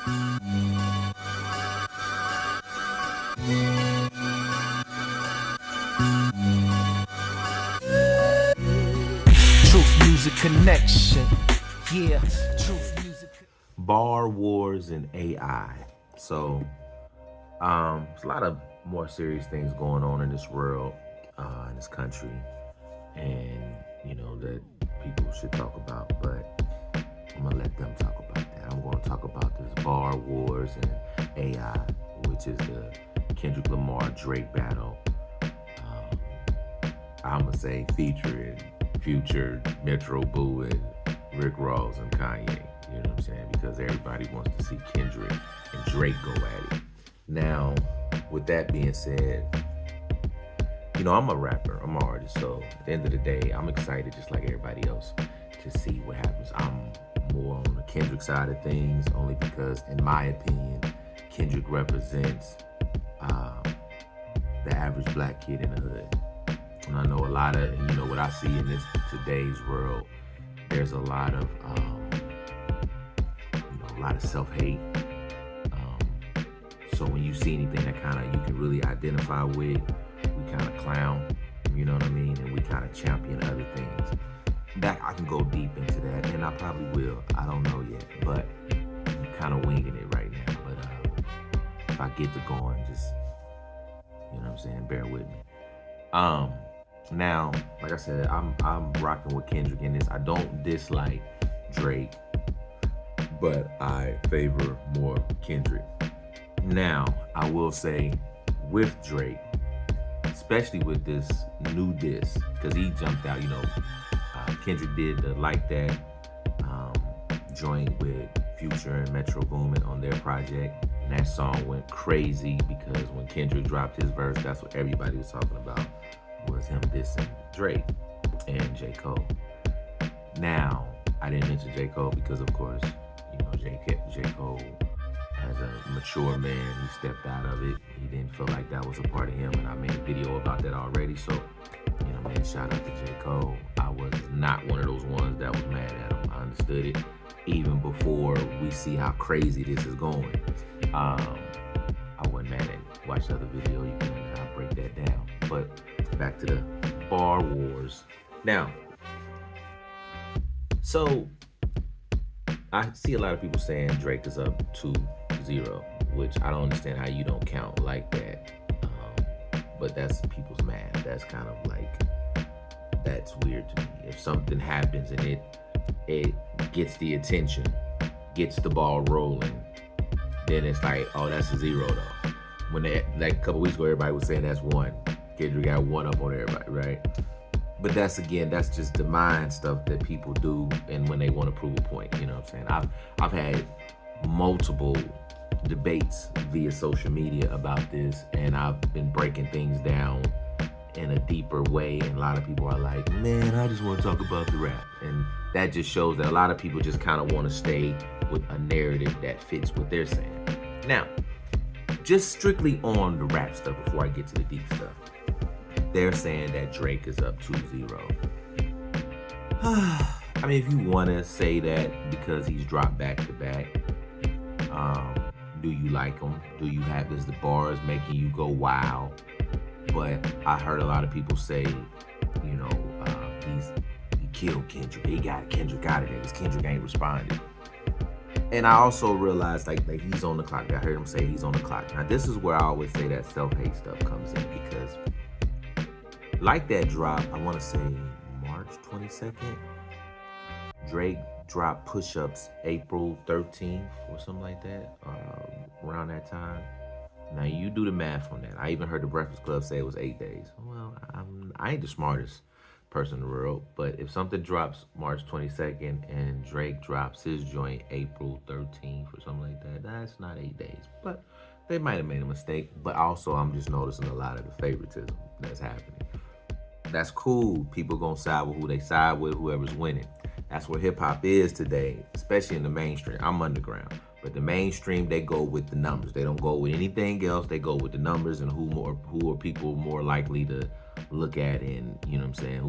Truth Music Connection. Yeah, Truth Music. Bar wars and AI. So, there's a lot of more serious things going on in this world, in this country, and that people should talk about. But I'm gonna let them talk about that. I'm gonna talk about this bar wars and AI, which is the Kendrick Lamar Drake battle. I'm gonna say featuring Future, Metro Boo, and Rick Ross and Kanye. You know what I'm saying? Because everybody wants to see Kendrick and Drake go at it. Now, with that being said, I'm a rapper, I'm an artist, so at the end of the day, I'm excited just like everybody else to see what happens. I'm more on the Kendrick side of things, only because, in my opinion, Kendrick represents the average black kid in the hood. And I know a lot of, what I see in this today's world, there's a lot of, self-hate. So when you see anything that kind of you can really identify with, we kind of clown, you know what I mean? And we kind of champion other things. That I can go deep into that, and I probably will. I don't know yet, but I'm kind of winging it right now. But if I get to going, just, bear with me. Now, like I said, I'm rocking with Kendrick in this. I don't dislike Drake, but I favor more Kendrick. Now, I will say with Drake, especially with this new diss, because he jumped out, Kendrick did the Like That joint with Future and Metro Boomin on their project. And that song went crazy because when Kendrick dropped his verse, that's what everybody was talking about, was him dissing Drake and J. Cole. Now, I didn't mention J. Cole because, of course, J. Cole, as a mature man, he stepped out of it. He didn't feel like that was a part of him, and I made a video about that already. So, shout out to J. Cole. I was not one of those ones that was mad at him. I understood it even before we see how crazy this is going. I wasn't mad at it. Watch the other video, you can break that down. But back to the bar wars. Now, so I see a lot of people saying Drake is up 2-0, which I don't understand how you don't count like that. But that's people's math. That's kind of like, that's weird to me. If something happens and it gets the attention, gets the ball rolling, then it's like, oh, that's a 0 though. When like a couple weeks ago, everybody was saying that's 1. Kendrick got 1 up on everybody, right? But that's just the mind stuff that people do, and when they want to prove a point, you know what I'm saying? I've had multiple debates via social media about this, and I've been breaking things down in a deeper way, and a lot of people are like, man, I just want to talk about the rap. And that just shows that a lot of people just kind of want to stay with a narrative that fits what they're saying. Now, just strictly on the rap stuff before I get to the deep stuff, they're saying that Drake is up 2-0. I mean, if you want to say that because he's dropped back to back, do you like him? Is the bars making you go wow? But I heard a lot of people say, he killed Kendrick. He got Kendrick out of there because Kendrick ain't responded. And I also realized like he's on the clock. I heard him say he's on the clock. Now this is where I always say that self-hate stuff comes in, because Like That drop, I want to say March 22nd. Drake dropped Push-Ups April 13th or something like that, around that time. Now you do the math on that. I even heard the Breakfast Club say it was 8 days. Well, I ain't the smartest person in the world, but if something drops March 22nd and Drake drops his joint April 13th or something like that, that's not 8 days. But they might have made a mistake. But also, I'm just noticing a lot of the favoritism that's happening. That's cool. People gonna side with who they side with, whoever's winning. That's what hip hop is today, especially in the mainstream. I'm underground, but the mainstream, they go with the numbers. They don't go with anything else. They go with the numbers and who are people more likely to look at, and you know what I'm saying,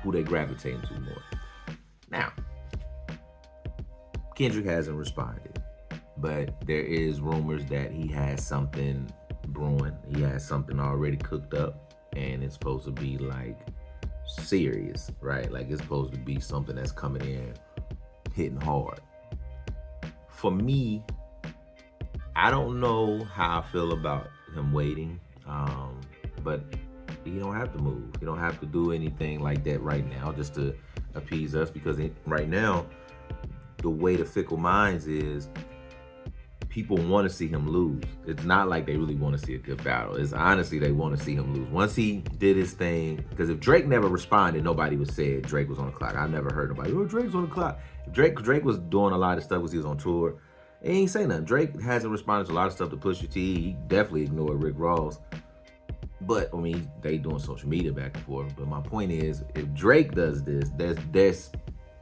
who they gravitate to more. Now, Kendrick hasn't responded, But there is rumors that he has something brewing. He has something already cooked up, and it's supposed to be like serious, right? Like it's supposed to be something that's coming in hitting hard. For me, I don't know how I feel about him waiting, but he don't have to move. He don't have to do anything like that right now just to appease us, because right now, the way the fickle minds is, people want to see him lose. It's not like they really want to see a good battle. It's honestly they want to see him lose. Once he did his thing, because if Drake never responded, nobody would say Drake was on the clock. I never heard nobody, oh, Drake's on the clock. If Drake was doing a lot of stuff because he was on tour. He ain't say nothing. Drake hasn't responded to a lot of stuff to Pusha T. He definitely ignored Rick Ross. But I mean, they doing social media back and forth. But my point is, if Drake does this,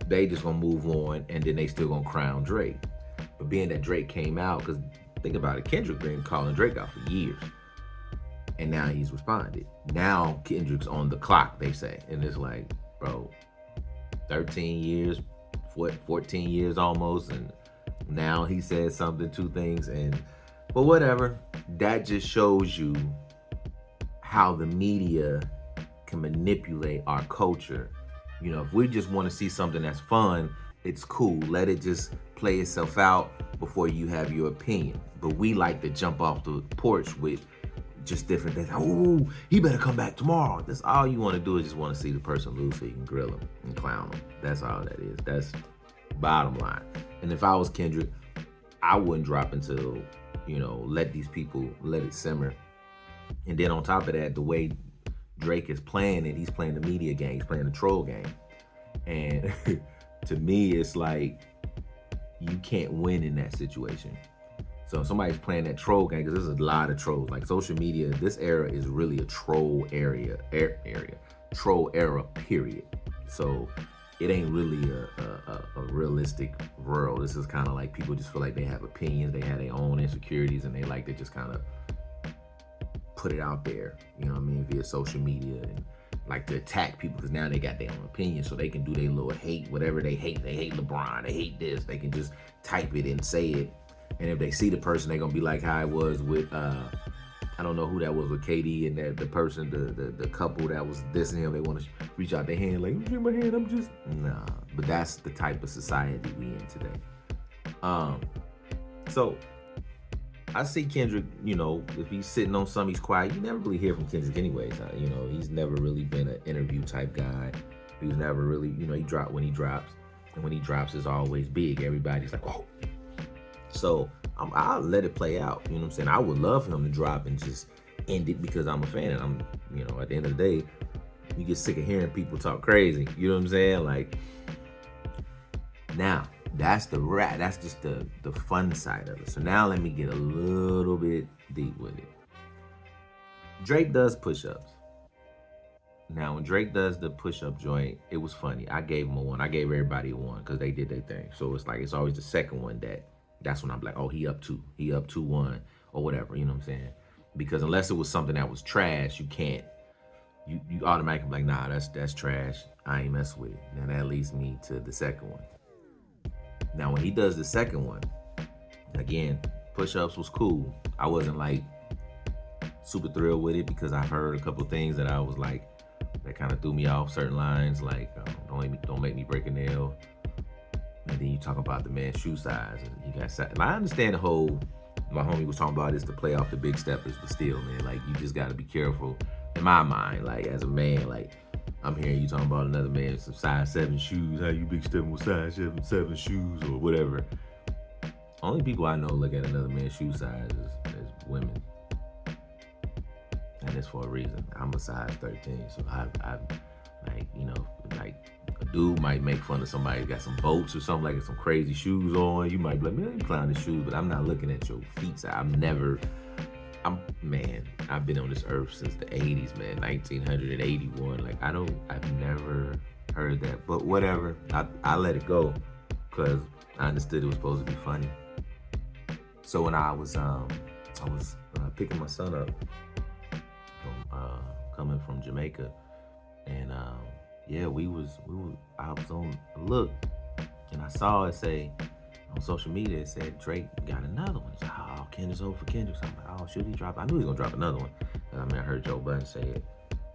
they just gonna move on, and then they still gonna crown Drake. But being that Drake came out, because think about it, Kendrick been calling Drake out for years, and now he's responded. Now Kendrick's on the clock, they say, and it's like, bro, 13 years, 14 years almost, and now he said something, two things, but whatever. That just shows you how the media can manipulate our culture. You know, if we just want to see something that's fun, it's cool. Let it just play itself out before you have your opinion. But we like to jump off the porch with just different things. Oh, he better come back tomorrow. That's all you want to do, is just want to see the person lose so you can grill him and clown him. That's all that is. That's bottom line. And if I was Kendrick, I wouldn't drop until, let these people, let it simmer. And then on top of that, the way Drake is playing it, he's playing the media game, he's playing the troll game. And to me, it's like, you can't win in that situation. So if somebody's playing that troll game, because there's a lot of trolls. Like social media, this era is really a troll troll era, period. So it ain't really a realistic world. This is kind of like people just feel like they have opinions, they have their own insecurities, and they like to just kind of put it out there, via social media, and like to attack people because now they got their own opinion, so they can do their little hate, whatever they hate. They hate LeBron, they hate this. They can just type it and say it, and if they see the person, they're gonna be like how it was with I don't know who that was with KD and the person, the couple that was dissing him. They want to reach out their hand like, shake my hand. I'm just nah. But that's the type of society we in today. So I see Kendrick, if he's sitting on something, he's quiet. You never really hear from Kendrick anyways. He's never really been an interview type guy. He was never really, he dropped when he drops. And when he drops, it's always big. Everybody's like, whoa. So I'll let it play out. You know what I'm saying? I would love for him to drop and just end it because I'm a fan. And I'm, at the end of the day, you get sick of hearing people talk crazy. You know what I'm saying? Like, now, that's the rap. That's just the fun side of it. So now let me get a little bit deep with it. Drake does push-ups. Now, when Drake does the push-up joint, it was funny. I gave him a 1. I gave everybody a 1 because they did their thing. So it's like, it's always the second one that's when I'm like, oh, he up 2. He up 2-1 or whatever. You know what I'm saying? Because unless it was something that was trash, you can't. You automatically like, nah, that's trash. I ain't mess with it. And that leads me to the second one. Now, when he does the second one, again, push-ups was cool. I wasn't like super thrilled with it because I've heard a couple things that I was like, that kind of threw me off. Certain lines like, don't make me break a nail. And then you talk about the man's shoe size. And you got, and I understand the whole, my homie was talking about is to play off the big steppers, but still, man, like you just got to be careful. In my mind, like as a man, like I'm hearing you talking about another man with some size 7 shoes. How you big stepping with size 7 shoes or whatever. Only people I know look at another man's shoe size as women. And it's for a reason. I'm a size 13, so I like, like a dude might make fun of somebody who got some boats or something, like some crazy shoes on. You might be like, man, you clown the shoes, but I'm not looking at your feet size. I've been on this earth since the 80s, man, 1981. Like, I've never heard that, but whatever. I let it go because I understood it was supposed to be funny. So when I was picking my son up from coming from Jamaica, and I was on look, and I saw it say on social media, it said Drake got another one. It's like, oh, Kendrick's over for Kendrick. So I'm like, oh, should he drop? I knew he was gonna drop another one. I mean, I heard Joe Budden say it,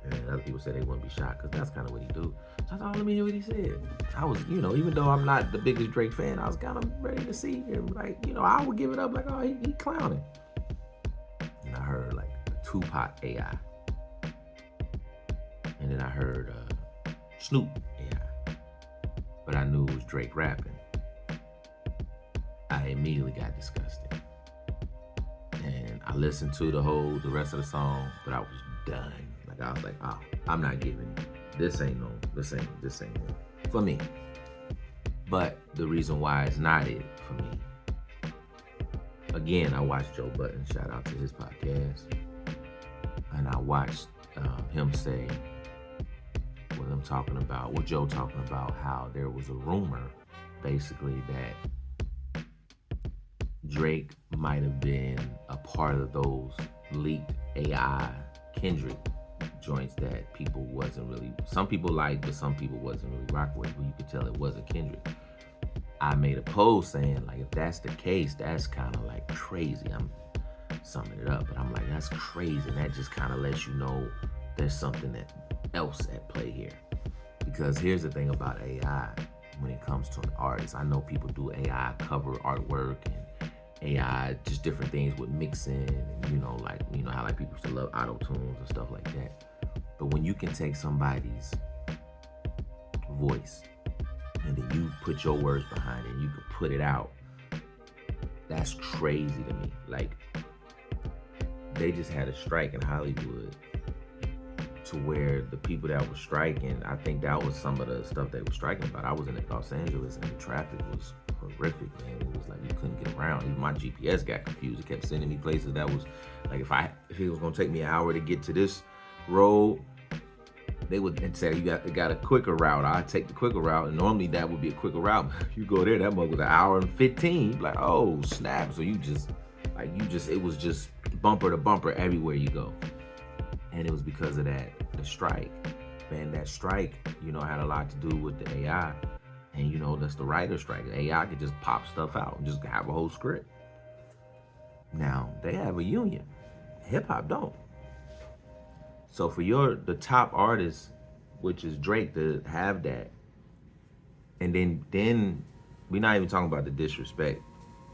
and other people said they wouldn't be shocked because that's kind of what he do. So I thought, oh, let me hear what he said. I was, even though I'm not the biggest Drake fan, I was kind of ready to see him. Like, I would give it up like, oh, he clowning. And I heard like a Tupac AI, and then I heard Snoop AI, but I knew it was Drake rapping. I immediately got disgusted, and I listened to the rest of the song, but I was done. Like I was like, oh, I'm not giving this ain't it for me. But the reason why it's not it for me, again, I watched Joe Budden, shout out to his podcast, and I watched him say Joe talking about how there was a rumor basically that Drake might have been a part of those leaked AI Kendrick joints that some people liked, but some people wasn't really rocking with, but you could tell it wasn't Kendrick. I made a post saying, like, if that's the case, that's kind of like crazy. I'm summing it up, but I'm like, that's crazy. And that just kind of lets you know there's something else at play here. Because here's the thing about AI when it comes to an artist. I know people do AI cover artwork and AI, just different things with mixing and, how like people used to love auto tunes and stuff like that. But when you can take somebody's voice and then you put your words behind it and you can put it out, that's crazy to me. Like, they just had a strike in Hollywood to where the people that were striking, I think that was some of the stuff they were striking about. I was in Los Angeles and the traffic was horrific, man. It was like you couldn't get around. Even my GPS got confused. It kept sending me places that was like, if it was gonna take me an hour to get to this road, they would say you got a quicker route. I'd take the quicker route, and normally that would be a quicker route. You go there, that mug was an hour and 15. Like, oh snap! So it was just bumper to bumper everywhere you go, and it was because of the strike. Man, that strike, had a lot to do with the AI, and that's the writer's strike. The AI could just pop stuff out and just have a whole script. Now they have a union. Hip hop don't. So for the top artist, which is Drake, to have that, and then we're not even talking about the disrespect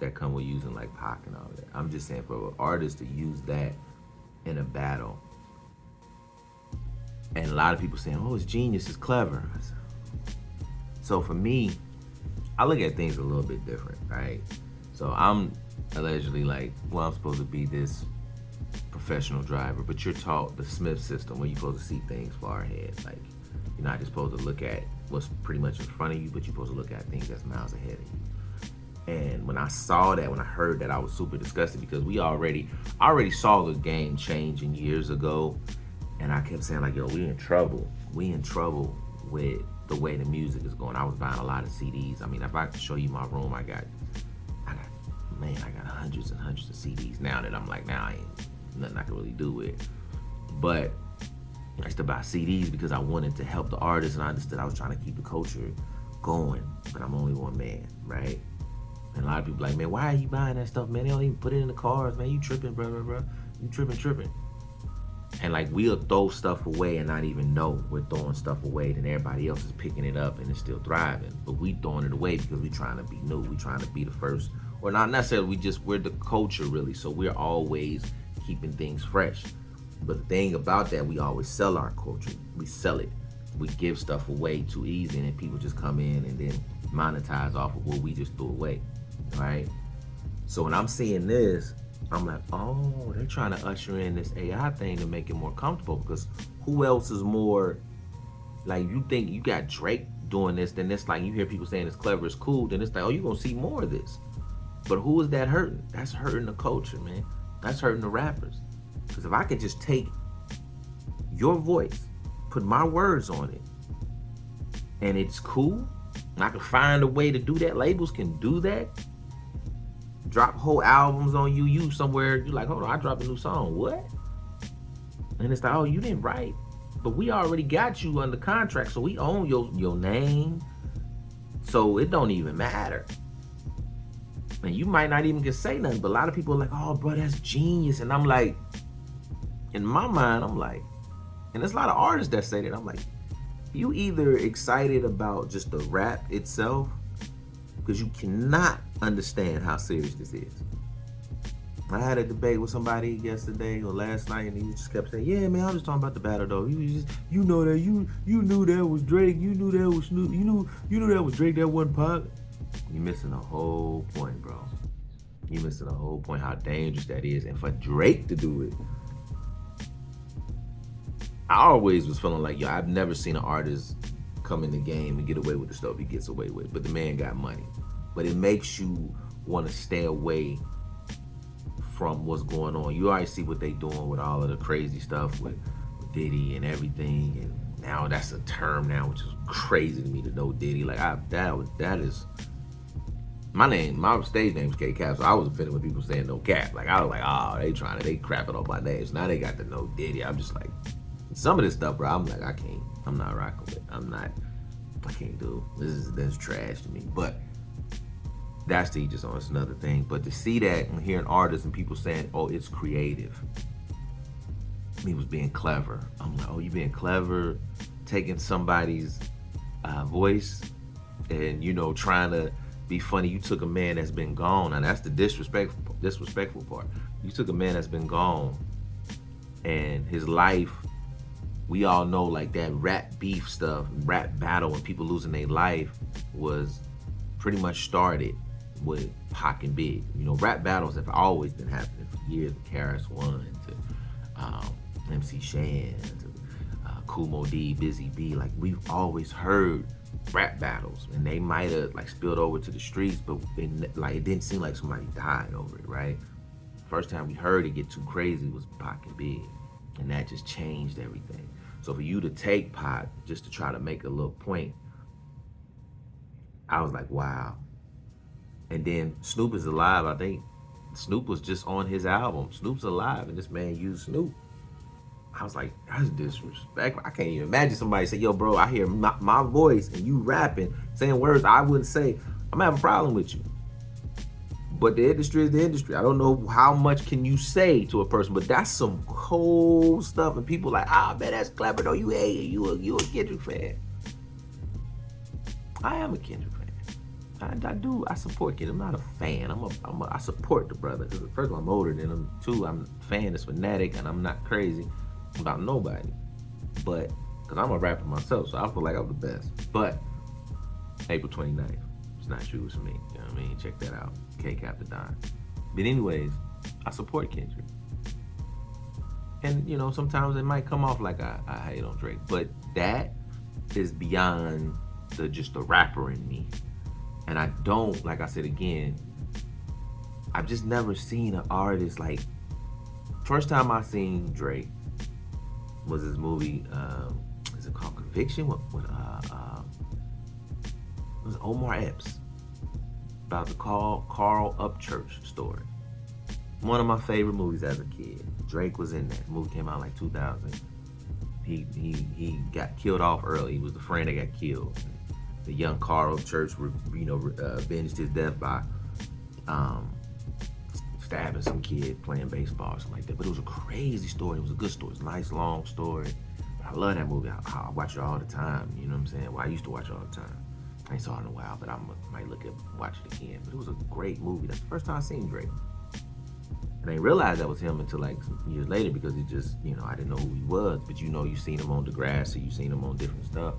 that come with using like Pac and all that. I'm just saying for an artist to use that in a battle, and a lot of people saying, "Oh, it's genius, it's clever." So for me, I look at things a little bit different, right? So I'm allegedly I'm supposed to be this professional driver, but you're taught the Smith system where you're supposed to see things far ahead. Like, you're not just supposed to look at what's pretty much in front of you, but you're supposed to look at things that's miles ahead of you. And when I saw that, when I heard that, I was super disgusted because I already saw the game changing years ago, and I kept saying like, yo, we in trouble with the way the music is going. I was buying a lot of CDs. I mean, if I could show you my room, I got hundreds and hundreds of CDs now that I'm like, now I ain't nothing I can really do with. But I used to buy CDs because I wanted to help the artists, and I understood I was trying to keep the culture going, but I'm only one man, right? And a lot of people like, man, why are you buying that stuff, man? They don't even put it in the cars, man. You tripping, bro. You tripping. And like, we'll throw stuff away and not even know we're throwing stuff away, then everybody else is picking it up and it's still thriving. But we throwing it away because we trying to be new. We trying to be the first, or not necessarily, we're the culture really. So we're always keeping things fresh. But the thing about that, we always sell our culture. We sell it. We give stuff away too easy, and then people just come in and then monetize off of what we just threw away, right? So when I'm seeing this, I'm like, oh, they're trying to usher in this AI thing to make it more comfortable, because who else is more, like, you think you got Drake doing this, then it's like you hear people saying it's clever, it's cool, then it's like, oh, you're gonna see more of this. But who is that hurting? That's hurting the culture, man. That's hurting the rappers. Because if I could just take your voice, put my words on it, and it's cool, and I can find a way to do that, labels can do that, drop whole albums on you somewhere, you're like, hold on, I dropped a new song, what? And it's like, oh, you didn't write, but we already got you under contract, so we own your name, so it don't even matter. And you might not even can say nothing, but a lot of people are like, oh, bro, that's genius. And I'm like, in my mind, I'm like, and there's a lot of artists that say that. I'm like, you either excited about just the rap itself, because you cannot understand how serious this is. I had a debate with somebody yesterday or last night, and he just kept saying, "Yeah, man, I'm just talking about the battle, though. You know that you knew that was Drake. You knew that was Snoop. You knew that was Drake. That wasn't Pac." You're missing the whole point, bro. You're missing the whole point. How dangerous that is, and for Drake to do it. I always was feeling like, yo, I've never seen an artist come in the game and get away with the stuff he gets away with. But the man got money. But it makes you want to stay away from what's going on. You already see what they doing with all of the crazy stuff with Diddy and everything. And now that's a term now, which is crazy to me to know Diddy. Like that is my stage name is K Cap, so I was offended when people saying no cap. Like I was like, oh, they crapping on my names. Now they got to know Diddy. I'm just like, some of this stuff, bro, I'm like, I'm not rocking with. I can't do. That's trash to me. But that's the just on. It's another thing. But to see that and hearing artists and people saying, oh, it's creative. He was being clever. I'm like, oh, you being clever, taking somebody's voice and, trying to be funny. You took a man that's been gone, and that's the disrespectful part. You took a man that's been gone and his life, we all know, like that rap beef stuff, rap battle when people losing their life was pretty much started with Pac and Big. Rap battles have always been happening for years. Karis One to MC Shan to Kumo D, Busy B. Like we've always heard rap battles, and they might have like spilled over to the streets, but it didn't seem like somebody died over it, right? First time we heard it get too crazy was Pac and Big, and that just changed everything. So for you to take Pac just to try to make a little point, I was like, wow. And then Snoop is alive. I think Snoop was just on his album. Snoop's alive, and this man used Snoop. I was like, that's disrespectful. I can't even imagine somebody say, yo, bro, I hear my voice and you rapping, saying words I wouldn't say. I'm having a problem with you. But the industry is the industry. I don't know how much can you say to a person, but that's some cold stuff. And people like, man, that's clever. No, you hate it. You a Kendrick fan. I am a Kendrick fan. I do. I support Kendrick. I'm not a fan. I support the brother. Because first of all, I'm older than him. Two, I'm a fan that's fanatic, and I'm not crazy about nobody. But because I'm a rapper myself, so I feel like I'm the best. But April 29th, it's not shoes for me. You know what I mean? Check that out. K-Cap the Don. But anyways, I support Kendrick. And sometimes it might come off like I hate on Drake, but that is beyond just the rapper in me. And I don't, like I said again, I've just never seen an artist like. First time I seen Drake was his movie. Is it called Conviction? What it was Omar Epps, about the Carl Upchurch story. One of my favorite movies as a kid. Drake was in that. The movie came out like 2000. He got killed off early. He was the friend that got killed. The young Carl Upchurch, avenged his death by stabbing some kid playing baseball or something like that. But it was a crazy story. It was a good story. It was a nice long story. But I love that movie. I watch it all the time. You know what I'm saying? Well, I used to watch it all the time. I ain't saw it in a while, but I might watch it again. But it was a great movie. That's the first time I seen Drake. And I didn't realize that was him until like some years later, because it just, I didn't know who he was. But you seen him on Degrassi, you seen him on different stuff.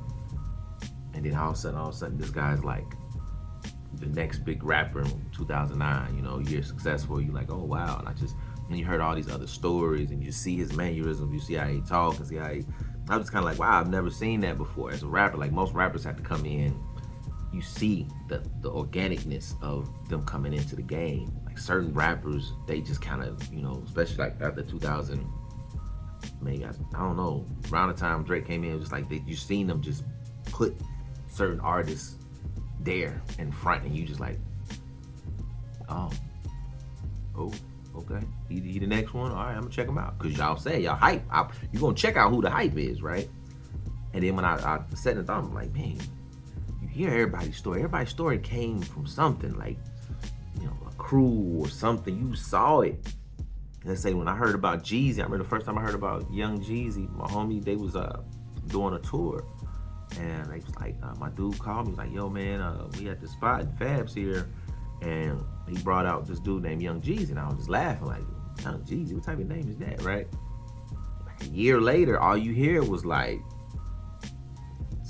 And then all of a sudden, this guy's like the next big rapper in 2009. You're successful. You're like, oh wow. And you heard all these other stories, and you see his mannerisms, you see how he talks, and see how he. I was just kind of like, wow, I've never seen that before as a rapper. Like most rappers have to come in. You see the organicness of them coming into the game. Like certain rappers, they just kind of, especially like after 2000, maybe I don't know, around the time Drake came in, it was just like you seen them just put certain artists there in front, and you just like, oh, okay, he the next one. All right, I'm gonna check him out, because y'all say y'all hype. You gonna check out who the hype is, right? And then when I sat and thought, I'm like, man, you hear everybody's story. Everybody's story came from something. Like, crew or something. You saw it. Let's say when I heard about Jeezy, I remember the first time I heard about Young Jeezy, my homie, they was doing a tour. And they was like, my dude called me, he was like, yo man, we at the spot and Fab's here. And he brought out this dude named Young Jeezy. And I was just laughing like, Young Jeezy, what type of name is that, right? Like a year later, all you hear was like,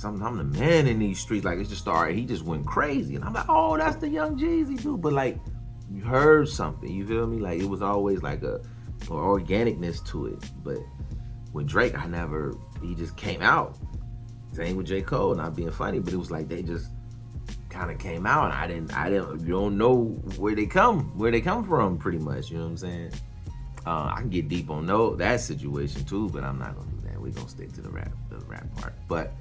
I'm the man in these streets. Like it just started, he just went crazy. And I'm like, oh, that's the Young Jeezy dude. But like, you heard something, you feel me? Like it was always like a organicness to it. But with Drake, he just came out. Same with J. Cole, not being funny, but it was like they just kind of came out. And you don't know where they come from pretty much, you know what I'm saying? I can get deep on that situation too, but I'm not gonna do that. We're gonna stick to the rap part. But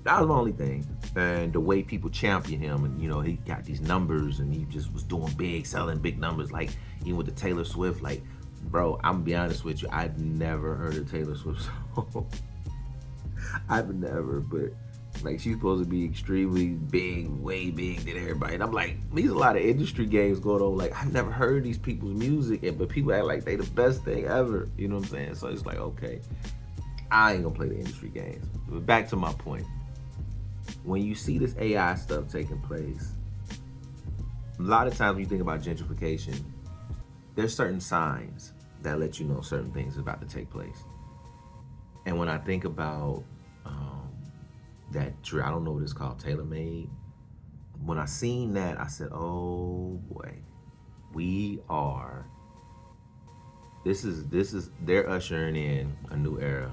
that was my only thing. And the way people champion him, and you know, he got these numbers and he just was doing big, selling big numbers, like even with the Taylor Swift, like, bro, I'm gonna be honest with you, I'd never heard a Taylor Swift song. I've never, but like she's supposed to be extremely big, way big than everybody. And I'm like, these are a lot of industry games going on. Like I've never heard these people's music, but people act like they the best thing ever. You know what I'm saying? So it's like, okay, I ain't gonna play the industry games. But back to my point. When you see this AI stuff taking place, a lot of times when you think about gentrification, there's certain signs that let you know certain things are about to take place. And when I think about that, I don't know what it's called, tailor-made. When I seen that, I said, oh boy, they're ushering in a new era.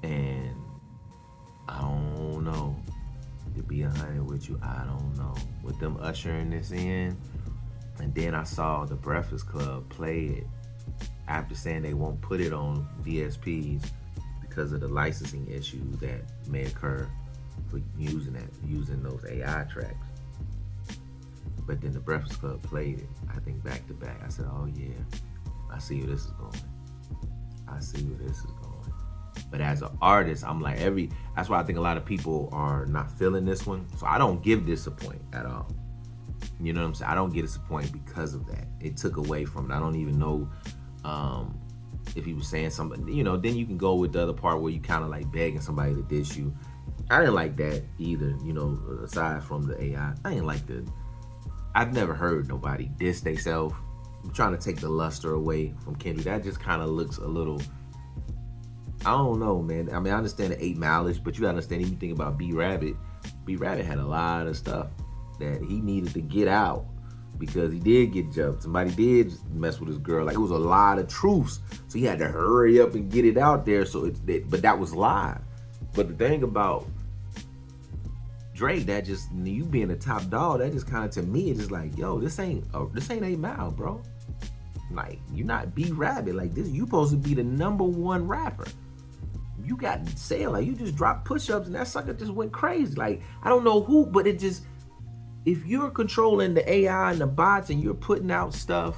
And I don't know, to be 100 with you, I don't know. With them ushering this in, and then I saw the Breakfast Club play it after saying they won't put it on DSPs because of the licensing issue that may occur for using those AI tracks. But then the Breakfast Club played it, I think back to back. I said, oh yeah, I see where this is going. But as an artist, I'm like that's why I think a lot of people are not feeling this one. So I don't give this a point at all. You know what I'm saying? I don't get this a point because of that. It took away from it. I don't even know if he was saying something, you know, then you can go with the other part where you kind of like begging somebody to diss you. I didn't like that either, you know, aside from the AI. I've never heard nobody diss theyself. I'm trying to take the luster away from Kendrick. That just kind of looks a little, I don't know, man. I mean, I understand the 8 Mileage, but you gotta understand, if you think about B-Rabbit had a lot of stuff that he needed to get out because he did get jumped. Somebody did mess with his girl. Like, it was a lot of truths. So he had to hurry up and get it out there. But that was live. But the thing about Drake, that just, you being a top dog, that just kind of, to me, it's just like, yo, this ain't 8 Mile, bro. Like, you're not B-Rabbit. Like, this, you supposed to be the #1 rapper. You got sale, like, you just dropped push-ups and that sucker just went crazy. Like, I don't know who, but it just, if you're controlling the AI and the bots and you're putting out stuff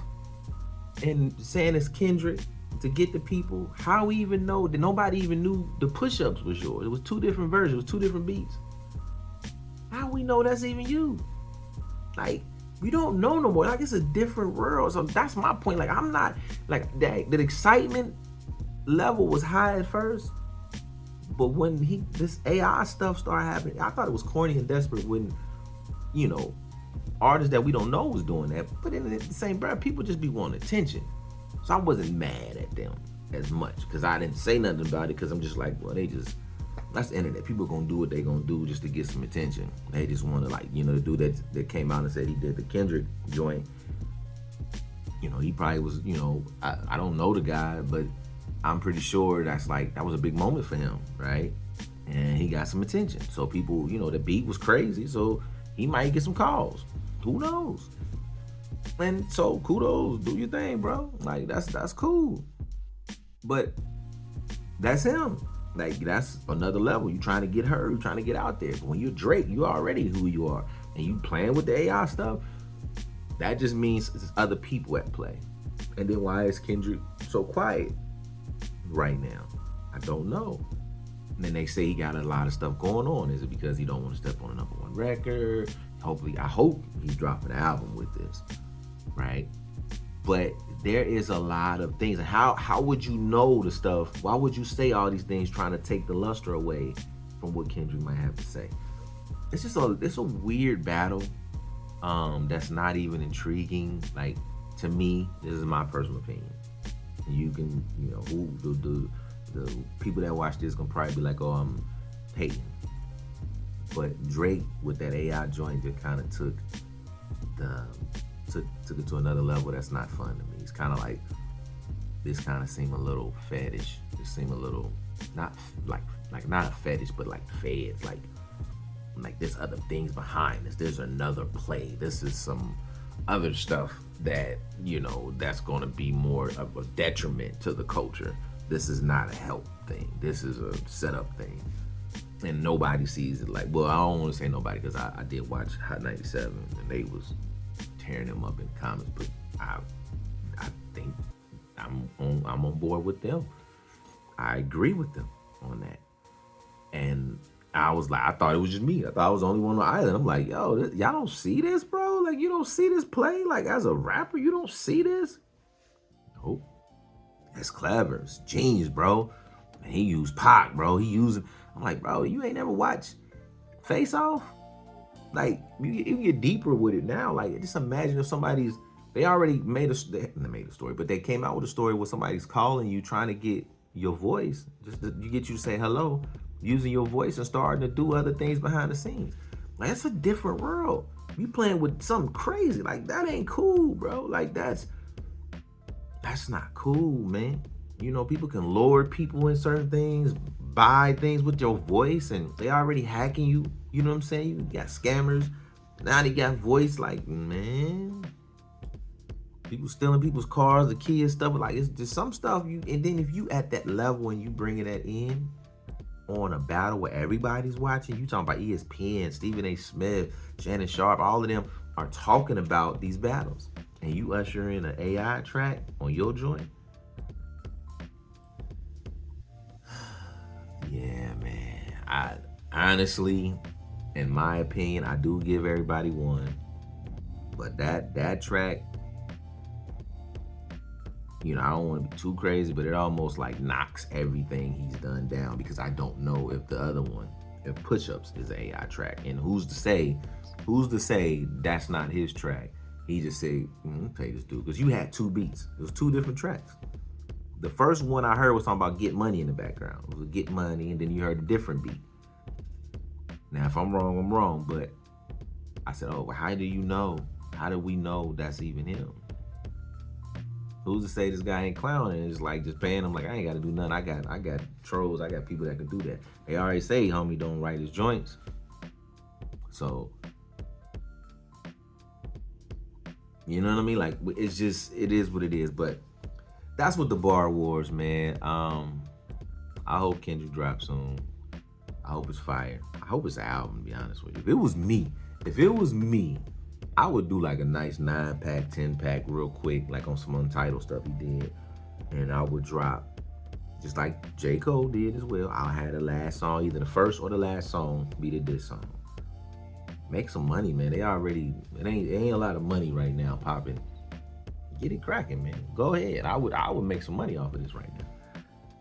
and saying it's Kendrick to get the people, how we even know that nobody even knew the push-ups was yours? It was 2 different versions, it was 2 different beats. How we know that's even you? Like, we don't know no more. Like, it's a different world. So that's my point. Like, I'm not, like, that excitement level was high at first, but when this AI stuff started happening, I thought it was corny and desperate when, you know, artists that we don't know was doing that. But in the same breath, people just be wanting attention. So I wasn't mad at them as much because I didn't say nothing about it, because I'm just like, well, that's the internet. People gonna do what they gonna do just to get some attention. They just want to, like, you know, the dude that came out and said he did the Kendrick joint, you know, he probably was, you know, I don't know the guy, but I'm pretty sure that was a big moment for him, right? And he got some attention. So people, you know, the beat was crazy, so he might get some calls. Who knows? And so kudos, do your thing, bro. Like, that's cool. But that's him. Like, that's another level. You trying to get heard, you trying to get out there. But when you're Drake, you already who you are. And you playing with the AI stuff, that just means there's other people at play. And then why is Kendrick so quiet right now? I don't know. And then they say he got a lot of stuff going on. Is it because he don't want to step on a #1 record? Hopefully, I hope he's dropping an album with this, right? But there is a lot of things. How would you know the stuff? Why would you say all these things trying to take the luster away from what Kendrick might have to say? It's a weird battle. That's not even intriguing. Like, to me, this is my personal opinion. You can, who the people that watch this gonna probably be like, oh, I'm hating. But Drake with that AI joint just kind of took it to another level that's not fun to me. It's kind of like, this kind of seemed a little fetish. It seemed a little not not a fetish, but like feds, like there's other things behind this. There's another play. This is some other stuff that, that's going to be more of a detriment to the culture. This is not a help thing. This is a setup thing. And nobody sees it like, well, I don't want to say nobody, because I did watch Hot 97 and they was tearing them up in the comments, but I think I'm on board with them. I agree with them on that. And I was like, I thought it was just me. I thought I was the only one on the island. I'm like, yo, y'all don't see this, bro? Like, you don't see this play? Like, as a rapper, you don't see this? Nope. That's clever. It's genius, bro. And he used Pac, bro. I'm like, bro, you ain't never watched Face Off? Like, you get deeper with it now. Like, just imagine if they already made a story, but they came out with a story where somebody's calling you, trying to get your voice, get you to say hello, using your voice and starting to do other things behind the scenes. Like, that's a different world. You playing with something crazy. Like, that ain't cool, bro. Like, that's not cool, man. People can lure people in certain things, buy things with your voice, and they already hacking you. You know what I'm saying? You got scammers. Now they got voice. Like, man, people stealing people's cars, the kids, stuff. Like, it's just some stuff. And then if you at that level and you bringing that in on a battle where everybody's watching, you talking about ESPN, Stephen A. Smith, Shannon Sharp, all of them are talking about these battles, and you usher in an AI track on your joint. Yeah, man. I honestly, in my opinion, I do give everybody one. But that track, I don't want to be too crazy, but it almost like knocks everything he's done down, because I don't know if the other one, if Push-Ups is an AI track. And who's to say that's not his track? He just said, pay this dude. Because you had two beats. It was two different tracks. The first one I heard was talking about Get Money in the background. It was Get Money, and then you heard a different beat. Now, if I'm wrong, I'm wrong. But I said, oh, well, how do you know? How do we know that's even him? Who's to say this guy ain't clowning? It's like just paying him. Like, I ain't got to do nothing. I got trolls. I got people that can do that. They already say homie don't write his joints. So, you know what I mean? Like, it's just, it is what it is. But that's what the Bar Wars, man. I hope Kendrick drops soon. I hope it's fire. I hope it's an album, to be honest with you. If it was me, I would do like a nice 9-pack, 10-pack real quick, like on some Untitled stuff he did. And I would drop, just like J. Cole did as well. I'll have the last song, either the first or the last song, be the diss song. Make some money, man. It ain't a lot of money right now popping. Get it cracking, man. Go ahead. I would make some money off of this right now.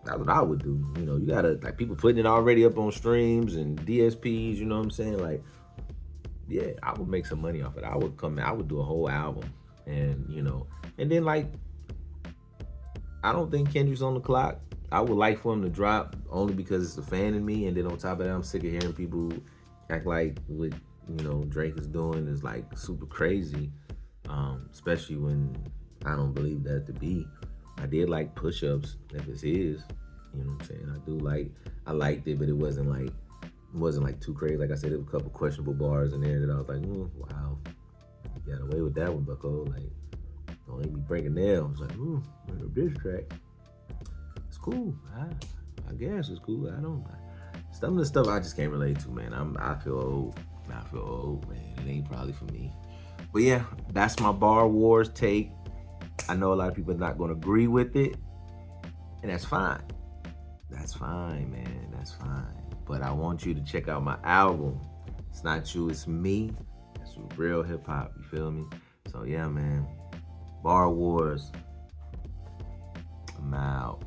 That's what I would do. You gotta, like, people putting it already up on streams and DSPs, you know what I'm saying? Like, yeah, I would make some money off it. I would do a whole album. And, and then, like, I don't think Kendrick's on the clock. I would like for him to drop, only because it's a fan in me. And then on top of that, I'm sick of hearing people act like what, Drake is doing is like super crazy. Especially when I don't believe that to be. I did like Push-Ups, if it's his. You know what I'm saying? I liked it, but it wasn't like too crazy. Like I said, there were a couple questionable bars in there that I was like, wow, you got away with that one, Bucko. Like, don't let me breaking down. It's like, this track. It's cool. I guess it's cool. Some of the stuff I just can't relate to, man. I feel old, man. It ain't probably for me. But yeah, that's my Bar Wars take. I know a lot of people are not going to agree with it, and that's fine. That's fine, man. That's fine. But I want you to check out my album. It's not you, it's me. It's real hip hop. You feel me? So yeah, man. Bar Wars. I'm out.